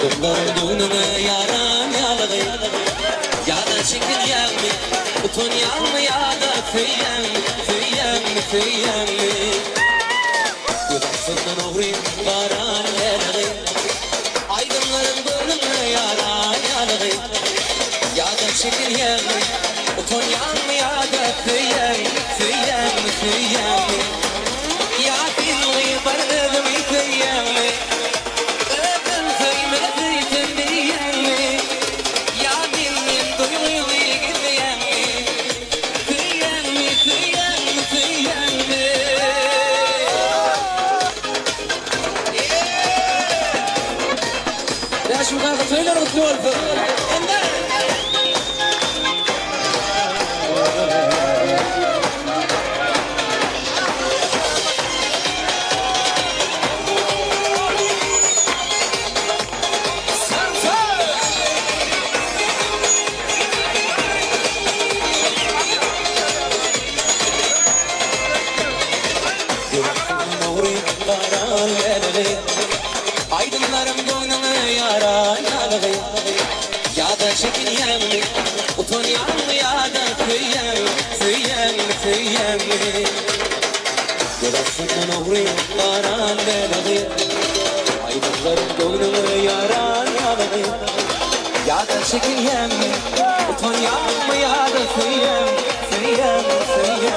Donuna yaran yalığı ya da çekil yanı utun yanı ya da tüyen tüyen tüyen Yudasından uğrayım varan yalığı aydınların donuna yaran yalığı ya da çekil yanı utun yanı ya da tüyen tüyen tüyen ya dinleyi barıdım tüyen شو غاغ تريلر الدولف Aydınlarım boynunu yaran yalığı ya da çekin yanı utun yanı ya da tüyen tüyen tüyen Yurasından uğrayım varan yalığı aydınlarım boynunu yaran yalığı ya da çekin yanı utun yanı ya da tüyen tüyen tüyen